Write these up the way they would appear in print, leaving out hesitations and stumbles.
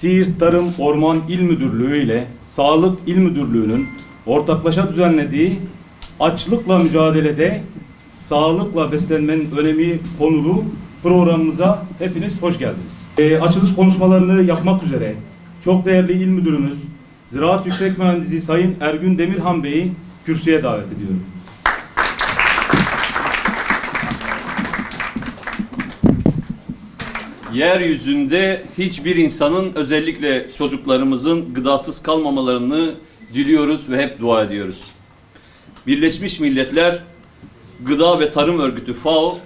Siirt Tarım Orman İl Müdürlüğü ile Sağlık İl Müdürlüğü'nün ortaklaşa düzenlediği açlıkla mücadelede sağlıkla beslenmenin önemi konulu programımıza hepiniz hoş geldiniz. Açılış konuşmalarını yapmak üzere çok değerli İl Müdürümüz, Ziraat Yüksek Mühendisi Sayın Ergün Demirhan Bey'i kürsüye davet ediyorum. Yeryüzünde hiçbir insanın, özellikle çocuklarımızın gıdasız kalmamalarını diliyoruz ve hep dua ediyoruz. Birleşmiş Milletler Gıda ve Tarım Örgütü FAO,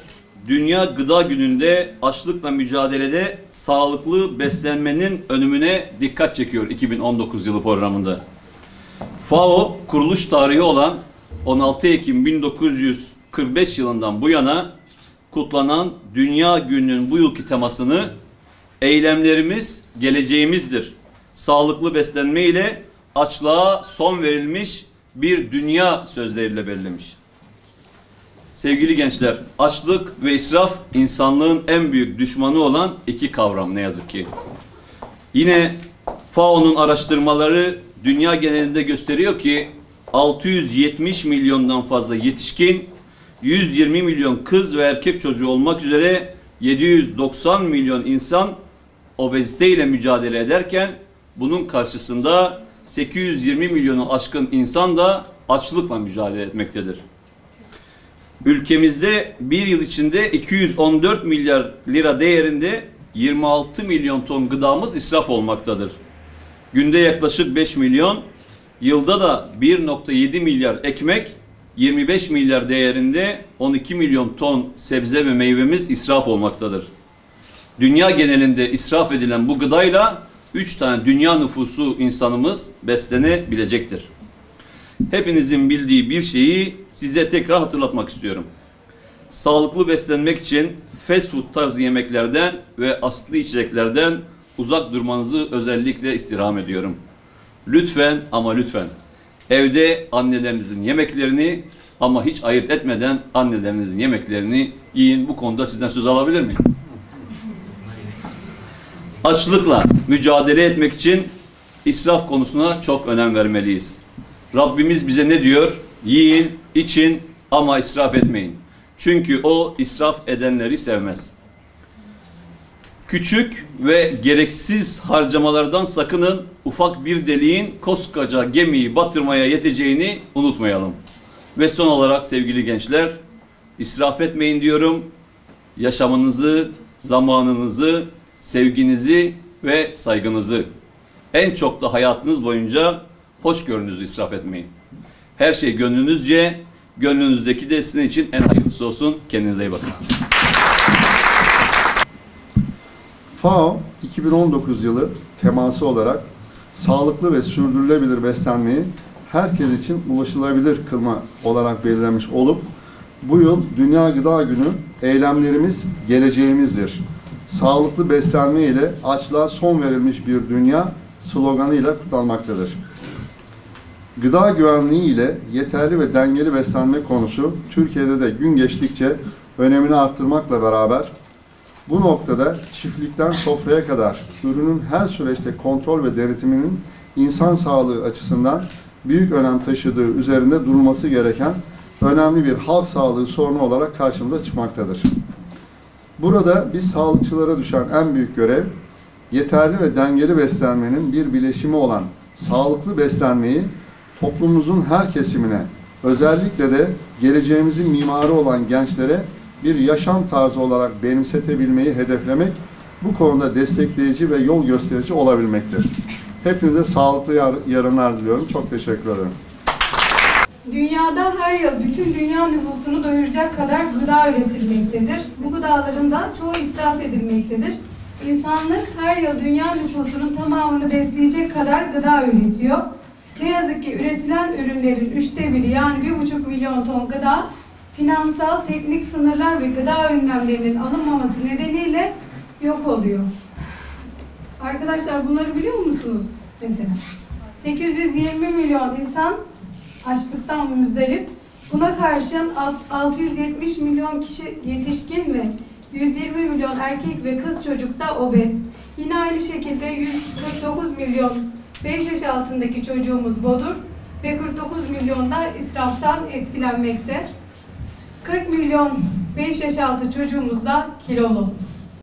Dünya Gıda Günü'nde açlıkla mücadelede sağlıklı beslenmenin önümüne dikkat çekiyor 2019 yılı programında. FAO, kuruluş tarihi olan 16 Ekim 1945 yılından bu yana kutlanan Dünya Günü'nün bu yılki temasını "Eylemlerimiz geleceğimizdir. Sağlıklı beslenme ile açlığa son verilmiş bir dünya" sözleriyle belirlemiş. Sevgili gençler, açlık ve israf insanlığın en büyük düşmanı olan iki kavram ne yazık ki. Yine FAO'nun araştırmaları dünya genelinde gösteriyor ki 670 milyondan fazla yetişkin, 120 milyon kız ve erkek çocuğu olmak üzere 790 milyon insan obezite ile mücadele ederken bunun karşısında 820 milyonu aşkın insan da açlıkla mücadele etmektedir. Ülkemizde bir yıl içinde 214 milyar lira değerinde 26 milyon ton gıdamız israf olmaktadır. Günde yaklaşık 5 milyon, yılda da 1,7 milyar ekmek, 25 milyar değerinde 12 milyon ton sebze ve meyvemiz israf olmaktadır. Dünya genelinde israf edilen bu gıdayla 3 tane dünya nüfusu insanımız beslenebilecektir. Hepinizin bildiği bir şeyi size tekrar hatırlatmak istiyorum. Sağlıklı beslenmek için fast food tarzı yemeklerden ve asitli içeceklerden uzak durmanızı özellikle istirham ediyorum. Lütfen ama lütfen evde annelerinizin yemeklerini ama hiç ayırt etmeden annelerinizin yemeklerini yiyin. Bu konuda sizden söz alabilir miyim? Açlıkla mücadele etmek için israf konusuna çok önem vermeliyiz. Rabbimiz bize ne diyor? Yiyin, için ama israf etmeyin. Çünkü o israf edenleri sevmez. Küçük ve gereksiz harcamalardan sakının. Ufak bir deliğin koskoca gemiyi batırmaya yeteceğini unutmayalım. Ve son olarak sevgili gençler, israf etmeyin diyorum. Yaşamınızı, zamanınızı, sevginizi ve saygınızı, en çok da hayatınız boyunca hoşgörünüzü israf etmeyin. Her şey gönlünüzce, gönlünüzdeki de sizin için en hayırlısı olsun. Kendinize iyi bakın. FAO 2019 yılı teması olarak sağlıklı ve sürdürülebilir beslenmeyi herkes için ulaşılabilir kılma olarak belirlenmiş olup bu yıl Dünya Gıda Günü "Eylemlerimiz geleceğimizdir. Sağlıklı beslenme ile açlığa son verilmiş bir dünya" sloganıyla kutlanmaktadır. Gıda güvenliği ile yeterli ve dengeli beslenme konusu Türkiye'de de gün geçtikçe önemini arttırmakla beraber bu noktada çiftlikten sofraya kadar ürünün her süreçte kontrol ve denetiminin insan sağlığı açısından büyük önem taşıdığı üzerinde durulması gereken önemli bir halk sağlığı sorunu olarak karşımıza çıkmaktadır. Burada biz sağlıkçılara düşen en büyük görev, yeterli ve dengeli beslenmenin bir bileşimi olan sağlıklı beslenmeyi toplumumuzun her kesimine, özellikle de geleceğimizin mimarı olan gençlere bir yaşam tarzı olarak benimsetebilmeyi hedeflemek, bu konuda destekleyici ve yol gösterici olabilmektir. Hepinize sağlıklı yarınlar diliyorum. Çok teşekkür ederim. Dünyada her yıl bütün dünya nüfusunu doyuracak kadar gıda üretilmektedir. Bu gıdaların da çoğu israf edilmektedir. İnsanlık her yıl dünya nüfusunun tamamını besleyecek kadar gıda üretiyor. Ne yazık ki üretilen ürünlerin 1/3 yani 1,5 milyon ton gıda finansal, teknik sınırlar ve gıda önlemlerinin alınmaması nedeniyle yok oluyor. Arkadaşlar bunları biliyor musunuz? Mesela 820 milyon insan açlıktan müzdarip. Buna karşın 670 milyon kişi yetişkin ve 120 milyon erkek ve kız çocuk da obez. Yine aynı şekilde 149 milyon 5 yaş altındaki çocuğumuz bodur ve 49 milyon da israftan etkilenmekte. 40 milyon 5 yaş altı çocuğumuz da kilolu.